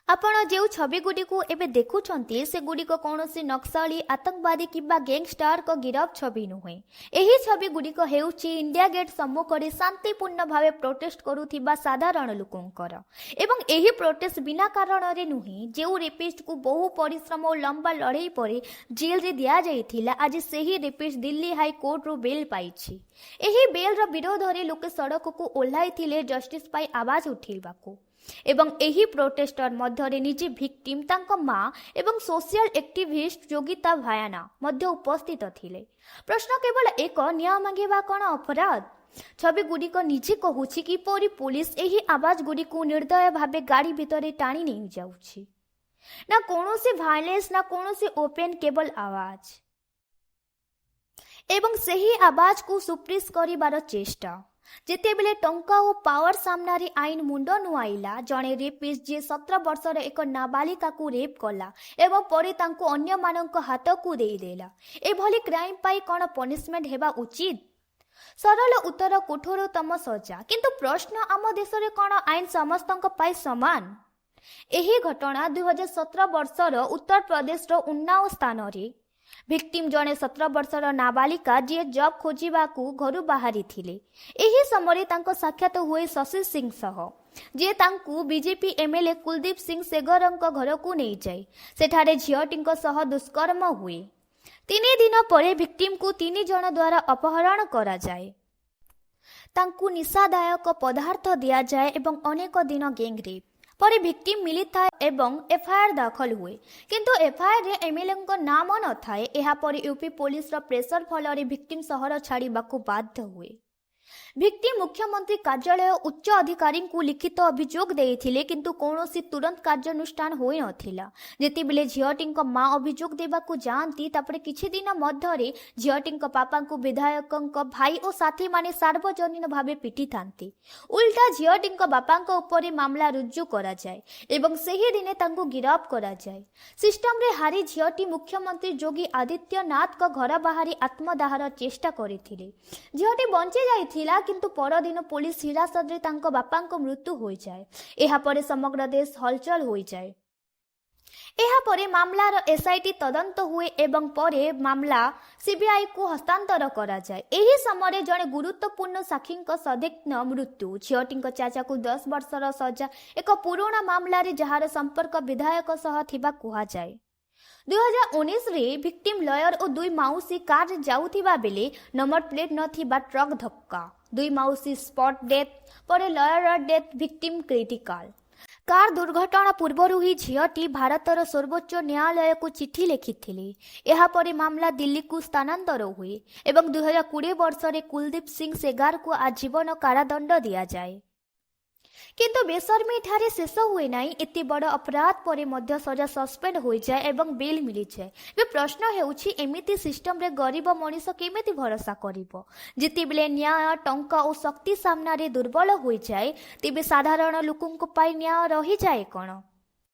ଆପଣ ଯେଉଁ ଛବିଗୁଡ଼ିକୁ ଏବେ ଦେଖୁଛନ୍ତି ସେଗୁଡ଼ିକ କୌଣସି ନକ୍ସଲି ଆତଙ୍କବାଦୀ କିମ୍ବା ଗ୍ୟାଙ୍ଗଷ୍ଟରଙ୍କ ଗିରଫ ଛବି ନୁହେଁ। ଏହି ଛବିଗୁଡ଼ିକ ହେଉଛି ଇଣ୍ଡିଆ ଗେଟ୍ ସମ୍ମୁଖରେ ଶାନ୍ତିପୂର୍ଣ୍ଣ ଭାବେ ପ୍ରୋଟେଷ୍ଟ କରୁଥିବା ସାଧାରଣ ଲୋକଙ୍କର। ଏବଂ ଏହି ପ୍ରୋଟେଷ୍ଟ ବିନା କାରଣରେ ନୁହେଁ। ଯେଉଁ ରେପିଷ୍ଟକୁ ବହୁ ପରିଶ୍ରମ ଓ ଲମ୍ବା ଲଢ଼େଇ ପରେ ଜେଲରେ ଦିଆଯାଇଥିଲା, ଆଜି ସେହି ରେପିଷ୍ଟ ଦିଲ୍ଲୀ ହାଇକୋର୍ଟରୁ ବେଲ୍ ପାଇଛି। ଏହି ବେଲ୍ର ବିରୋଧରେ ଲୋକେ ସଡ଼କକୁ ଓହ୍ଲାଇଥିଲେ ଜଷ୍ଟିସ୍ ପାଇଁ ଆବାଜ ଉଠାଇବାକୁ। ଏବଂ ଏହି ପ୍ରୋଟେଷ୍ଟର ମଧ୍ୟରେ ନିଜେ ଭିକ୍ଟିମ୍, ତାଙ୍କ ମା ଏବଂ ସୋସିଆଲ ଆକ୍ଟିଭିଷ୍ଟ ଯୋଗିତା ଭାୟାନା ମଧ୍ୟ ଉପସ୍ଥିତ ଥିଲେ। ପ୍ରଶ୍ନ କେବଳ ଏକ, ନ୍ୟାୟ ମାଗିବା କ'ଣ ଅପରାଧ? ଛବିଗୁଡ଼ିକ ନିଜେ କହୁଛି କିପରି ପୋଲିସ ଏହି ଆବାଜଗୁଡ଼ିକୁ ନିର୍ଦ୍ଦୟ ଭାବେ ଗାଡ଼ି ଭିତରେ ଟାଣି ନେଇଯାଉଛି। ନା କୌଣସି ଭାୟୋଲେନ୍ସ, ନା କୌଣସି ଓପେନ୍, କେବଳ ଆୱାଜ। ଏବଂ ସେହି ଆବାଜକୁ ସୁପ୍ରେସ୍ କରିବାର ଚେଷ୍ଟା। ଯେତେବେଳେ ଟଙ୍କା ଓ ପାୱାର ସାମ୍ନାରେ ଆଇନ ମୁଣ୍ଡ ନୁଆଇଲା, ଜଣେ ରେପିଷ୍ଟ ଯିଏ 17 ବର୍ଷର ଏକ ନାବାଳିକାକୁ ରେପ୍ କଲା ଏବଂ ପରେ ତାଙ୍କୁ ଅନ୍ୟମାନଙ୍କ ହାତକୁ ଦେଇଦେଲା, ଏଭଳି କ୍ରାଇମ୍ ପାଇଁ କ'ଣ ପନିଶମେଣ୍ଟ ହେବା ଉଚିତ? ସରଳ ଉତ୍ତର, କଠୋରତମ ସଜା। କିନ୍ତୁ ପ୍ରଶ୍ନ, ଆମ ଦେଶରେ କ'ଣ ଆଇନ ସମସ୍ତଙ୍କ ପାଇଁ ସମାନ? ଏହି ଘଟଣା 2017 ବର୍ଷର ଉତ୍ତରପ୍ରଦେଶର ଉନ୍ନାଓ ସ୍ଥାନରେ। ଭିକ୍ଟିମ୍ ଜଣେ 17 ବର୍ଷର ନାବାଳିକା ଯିଏ ଜବ୍ ଖୋଜିବାକୁ ଘରୁ ବାହାରିଥିଲେ। ଏହି ସମୟରେ ତାଙ୍କ ସାକ୍ଷାତ ହୁଏ ଶଶି ସିଂ ସହ, ଯିଏ ତାଙ୍କୁ ବିଜେପି ଏମ୍ଏଲ୍ଏ କୁଲଦୀପ ସିଂ ସେଗରଙ୍କ ଘରକୁ ନେଇଯାଏ। ସେଠାରେ ଝିଅଟିଙ୍କ ସହ ଦୁଷ୍କର୍ମ ହୁଏ। 3 ଦିନ ପରେ ଭିକ୍ଟିମ୍କୁ 3 ଜଣ ଦ୍ୱାରା ଅପହରଣ କରାଯାଏ। ତାଙ୍କୁ ନିଶାଦାୟକ ପଦାର୍ଥ ଦିଆଯାଏ ଏବଂ ଅନେକ ଦିନ ଗ୍ୟାଙ୍ଗ ରେପ୍ ପରେ ଭିକ୍ଟିମ୍ ମିଳିଥାଏ ଏବଂ ଏଫ୍ଆଇଆର୍ ଦାଖଲ ହୁଏ। କିନ୍ତୁ ଏଫ୍ଆଇଆର୍ରେ ଏମ୍ଏଲ୍ଏଙ୍କ ନାମ ନଥାଏ। ଏହାପରେ ୟୁପି ପୋଲିସର ପ୍ରେସର ଫଳରେ ଭିକ୍ଟିମ୍ ସହର ଛାଡ଼ିବାକୁ ବାଧ୍ୟ ହୁଏ। ଭିକ୍ଟିମ୍ ମୁଖ୍ୟମନ୍ତ୍ରୀ କାର୍ଯ୍ୟାଳୟ ଉଚ୍ଚ ଅଧିକାରୀଙ୍କୁ ଲିଖିତ ଅଭିଯୋଗ ଦେଇଥିଲେ, କିନ୍ତୁ କୌଣସି ତୁରନ୍ତ କାର୍ଯ୍ୟାନୁଷ୍ଠାନ ହୋଇନଥିଲା। ଯେତେବେଳେ ଝିଅଟିଙ୍କ ମା ଅଭିଯୋଗ ଦେବାକୁ ଯାଆନ୍ତି, ତାପରେ କିଛି ଦିନ ମଧ୍ୟରେ ଝିଅଟିଙ୍କ ବାପାଙ୍କୁ ବିଧାୟକଙ୍କ ଭାଇ ଓ ସାଥୀମାନେ ସାର୍ବଜନୀନ ଭାବେ ପିଟିଥାନ୍ତି। ଉଲ୍ଟା ଝିଅଟିଙ୍କ ବାପାଙ୍କ ଉପରେ ମାମଲା ରୁଜୁ କରାଯାଏ ଏବଂ ସେହି ଦିନେ ତାଙ୍କୁ ଗିରଫ କରାଯାଏ। ସିଷ୍ଟମରେ ହାରି ଝିଅଟି ମୁଖ୍ୟମନ୍ତ୍ରୀ ଯୋଗୀ ଆଦିତ୍ୟନାଥଙ୍କ ଘର ବାହାରି ଆତ୍ମଦାହର ଚେଷ୍ଟା କରିଥିଲେ। ଝିଅଟି ବଞ୍ଚି ଯାଇଥିଲା, କିନ୍ତୁ ପରଦିନ ପୋଲିସ ହିରାସତରେ ତାଙ୍କ ବାପାଙ୍କ ମୃତ୍ୟୁ ହୋଇଯାଏ। ଏହାପରେ ସମଗ୍ର ଦେଶ ହଲଚଲ ହୋଇଯାଏ। ଏହାପରେ ମାମଲାର ଏସ୍ଆଇଟି ତଦନ୍ତ ହୁଏ ଏବଂ ପରେ ମାମଲା ସିବିଆଇକୁ ହସ୍ତାନ୍ତର କରାଯାଏ। ଏହି ସମୟରେ ଜଣେ ଗୁରୁତ୍ୱପୂର୍ଣ୍ଣ ସାକ୍ଷୀଙ୍କ ସନ୍ଦିଗ୍ଧ ମୃତ୍ୟୁ, ଝିଅଟିଙ୍କ ଚାଚାକୁ 10 ବର୍ଷର ସଜା, ଏକ ପୁରୁଣା ମାମଲାରେ ଯାହାର ସମ୍ପର୍କ ବିଧାୟକ ସହ ଥିବା କୁହାଯାଏ। 2019ରେ ଭିକ୍ଟିମ୍ ଲୟର ଓ 2 ମାଉସୀ କାରରେ ଯାଉଥିବା ବେଳେ ନମ୍ବର ପ୍ଲେଟ୍ ନଥିବା ଟ୍ରକ୍ ଧକ୍କା। 2 ମାଉସୀ ସ୍ପଟ୍ ଡେଥ୍ ପରେ ଲୟରର ଡେଥ୍, ଭିକ୍ଟିମ୍ କ୍ରିଟିକାଲ। କାର ଦୁର୍ଘଟଣା ପୂର୍ବରୁ ହିଁ ଝିଅଟି ଭାରତର ସର୍ବୋଚ୍ଚ ନ୍ୟାୟାଳୟକୁ ଚିଠି ଲେଖିଥିଲେ। ଏହାପରେ ମାମଲା ଦିଲ୍ଲୀକୁ ସ୍ଥାନାନ୍ତର ହୁଏ ଏବଂ 2020 ବର୍ଷରେ କୁଲଦୀପ ସିଂ ସେଗାରକୁ ଆଜୀବନ କାରାଦଣ୍ଡ ଦିଆଯାଏ। କିନ୍ତୁ ବେସରମିଠାରେ ଶେଷ ହୁଏ ନାହିଁ। ଏତେ ବଡ଼ ଅପରାଧ ପରେ ମଧ୍ୟ ସଜା ସସ୍ପେଣ୍ଡ ହୋଇଯାଏ ଏବଂ ବେଲ୍ ମିଳିଯାଏ। ଏବେ ପ୍ରଶ୍ନ ହେଉଛି, ଏମିତି ସିଷ୍ଟମରେ ଗରିବ ମଣିଷ କେମିତି ଭରସା କରିବ? ଯେତେବେଳେ ନ୍ୟାୟ ଟଙ୍କା ଓ ଶକ୍ତି ସାମ୍ନାରେ ଦୁର୍ବଳ ହୋଇଯାଏ, ତେବେ ସାଧାରଣ ଲୋକଙ୍କ ପାଇଁ ନ୍ୟାୟ ରହିଯାଏ କ'ଣ?